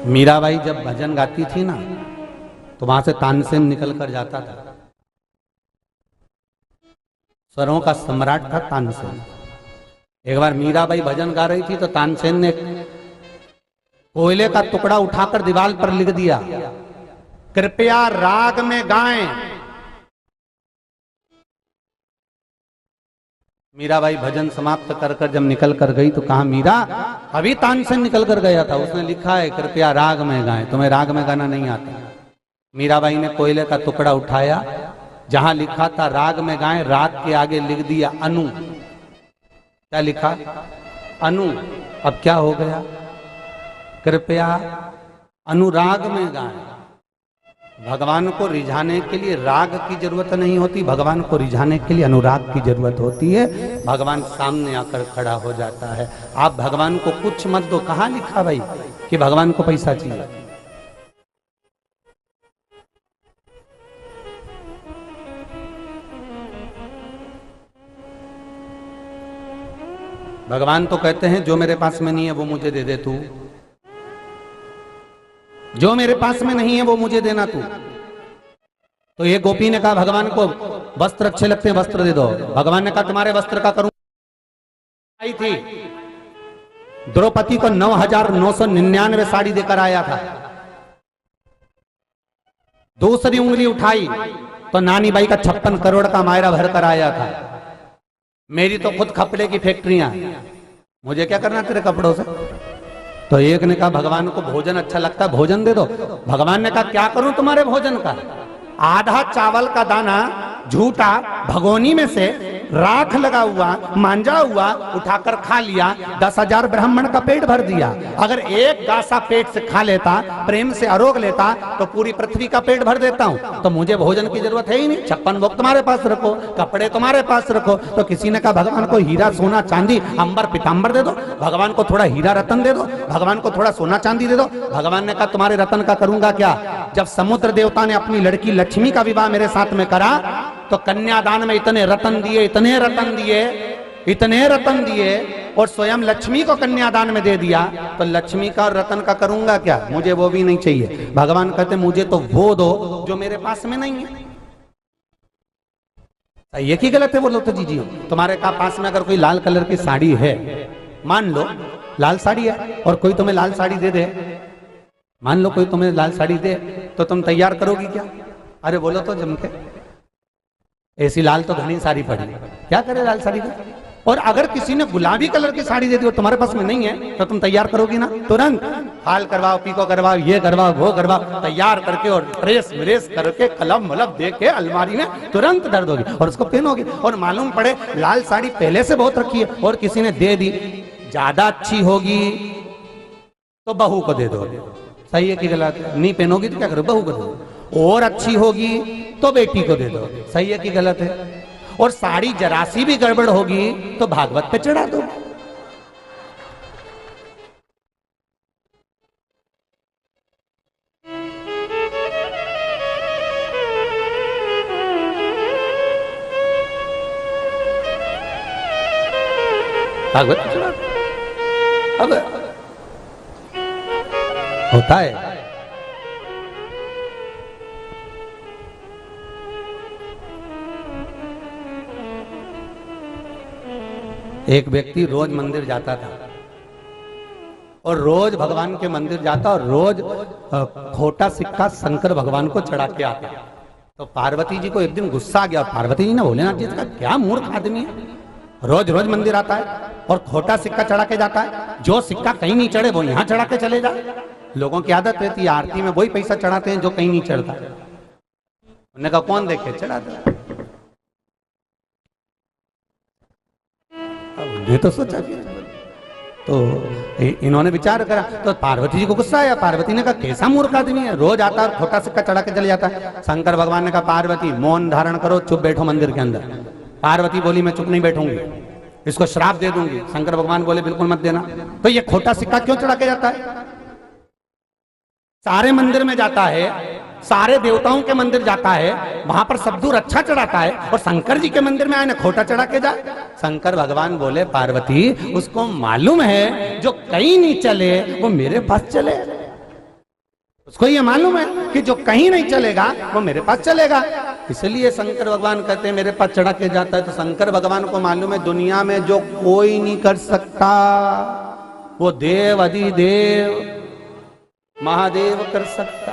मीराबाई जब भजन गाती थी ना तो वहां से तानसेन निकल कर जाता था। स्वरों का सम्राट था तानसेन। एक बार मीराबाई भजन गा रही थी तो तानसेन ने कोयले का टुकड़ा उठाकर दीवार पर लिख दिया, कृपया राग में गाएं। मीराबाई भजन समाप्त कर कर जब निकल कर गई तो कहा, मीरा अभी तानसेन निकल कर गया था, उसने लिखा है कृपया राग में गाएं, तुम्हें राग में गाना नहीं आता। मीराबाई ने कोयले का टुकड़ा उठाया, जहां लिखा था राग में गाएं, राग के आगे लिख दिया अनु। क्या लिखा? अनु। अब क्या हो गया? कृपया अनुराग में गाएं। भगवान को रिझाने के लिए राग की जरूरत नहीं होती, भगवान को रिझाने के लिए अनुराग की जरूरत होती है। भगवान सामने आकर खड़ा हो जाता है। आप भगवान को कुछ मत दो। कहां लिखा भाई कि भगवान को पैसा चाहिए? भगवान तो कहते हैं जो मेरे पास में नहीं है वो मुझे दे दे तू, जो मेरे पास में नहीं है वो मुझे देना तू। तो ये गोपी ने कहा भगवान को वस्त्र अच्छे लगते हैं, वस्त्र दे दो। भगवान ने कहा तुम्हारे वस्त्र का करूं। आई थी द्रौपदी को 9,999 साड़ी देकर आया था। दूसरी उंगली उठाई तो नानी बाई का 56 करोड़ का मायरा भर कर आया था। मेरी तो खुद कपड़े की फैक्ट्रियां, मुझे क्या करना तेरे कपड़ों से? तो एक ने कहा भगवान को भोजन अच्छा लगता है, भोजन दे दो। भगवान ने कहा क्या करूं तुम्हारे भोजन का? आधा चावल का दाना झूठा भगोनी में से राख लगा हुआ मांझा हुआ उठाकर खा लिया, 10,000 ब्राह्मण का पेट भर दिया। अगर एक गासा पेट से खा लेता, प्रेम से आरोग लेता, तो पूरी पृथ्वी का पेट भर देता हूं। तो मुझे भोजन की जरूरत है ही नहीं। 56 भोग तुम्हारे पास रखो, कपड़े तुम्हारे पास रखो। तो किसी ने कहा भगवान को हीरा सोना चांदी अंबर पीताम्बर दे दो, भगवान को थोड़ा हीरा रतन दे दो, भगवान को थोड़ा सोना चांदी दे दो। भगवान ने कहा तुम्हारे रतन का करूंगा क्या? जब समुद्र देवता ने अपनी लड़की लक्ष्मी का विवाह मेरे साथ में करा तो कन्यादान में इतने रतन दिए, इतने रतन दिए, इतने रतन दिए, और स्वयं लक्ष्मी को कन्यादान में दे दिया। तो लक्ष्मी का और रतन का करूंगा क्या? मुझे वो भी नहीं चाहिए। भगवान कहते मुझे तो वो दो जो मेरे पास में नहीं है। ये की गलत है? बोलो तो जी तुम्हारे का पास में अगर कोई लाल कलर की साड़ी है, मान लो लाल साड़ी है और कोई तुम्हें लाल साड़ी दे दे, मान लो कोई तुम्हें लाल साड़ी दे, तो तुम तैयार करोगी क्या? अरे बोलो तो जम के, ऐसी लाल तो घनी साड़ी पड़ी, क्या करे लाल साड़ी का? और अगर किसी ने गुलाबी कलर की साड़ी दे दी और तुम्हारे पास में नहीं है तो तुम तैयार करोगी ना? तुरंत हाल करवाओ, पीको करवाओ, ये करवाओ, वो करवाओ, तैयार करके और ड्रेस व्रेस करके कलम मलब दे के अलमारी में तुरंत धर दोगी और उसको पहनोगी। और मालूम पड़े लाल साड़ी पहले से बहुत रखी है और किसी ने दे दी, ज्यादा अच्छी होगी तो बहू को दे दो। सही है कि गलत है? नहीं पहनोगी तो क्या करो? बहू को दे दो। और अच्छी होगी तो बेटी को दे दो। सही है कि गलत है? और साड़ी जरासी भी गड़बड़ होगी तो भागवत पे चढ़ा दो। भागवत पे चढ़ा दो। अब होता है एक व्यक्ति रोज मंदिर जाता था और रोज भगवान के मंदिर जाता और रोज खोटा सिक्का शंकर भगवान को चढ़ा के आता। तो पार्वती जी को एक दिन गुस्सा आ गया। पार्वती जी ने भोलेनाथ जी का क्या मूर्ख आदमी है, रोज रोज मंदिर आता है और खोटा सिक्का चढ़ा के जाता है। जो सिक्का कहीं नहीं चढ़े वो यहाँ चढ़ा के चले जाए। लोगों की आदत रहती है आरती में वही पैसा चढ़ाते हैं जो कहीं नहीं चढ़ता। उन्होंने कहा कौन देखे? चढ़ा दो। ये तो सोचा तो इन्होंने विचार करा तो पार्वती जी को गुस्सा आया। पार्वती ने कहा कैसा मूर्ख आदमी है, रोज आता है खोटा सिक्का चढ़ा के चले जाता है। शंकर भगवान ने कहा पार्वती मौन धारण करो, चुप बैठो मंदिर के अंदर। पार्वती बोली मैं चुप नहीं बैठूंगी, इसको श्राप दे दूंगी। शंकर भगवान बोले बिल्कुल मत देना। तो ये खोटा सिक्का क्यों चढ़ा के जाता है? सारे मंदिर में जाता है, सारे देवताओं के मंदिर जाता है, वहां पर सब दूर अच्छा चढ़ाता है, और शंकर जी के मंदिर में आए ना खोटा चढ़ा के जाए। शंकर भगवान बोले पार्वती उसको मालूम है जो कहीं नहीं चले वो मेरे पास चले। उसको ये मालूम है कि जो कहीं नहीं चलेगा वो मेरे पास चलेगा। इसलिए शंकर भगवान कहते हैं मेरे पास चढ़ा के जाता है। तो शंकर भगवान को मालूम है दुनिया में जो कोई नहीं कर सकता वो देव अधिदेव महादेव कर सकता।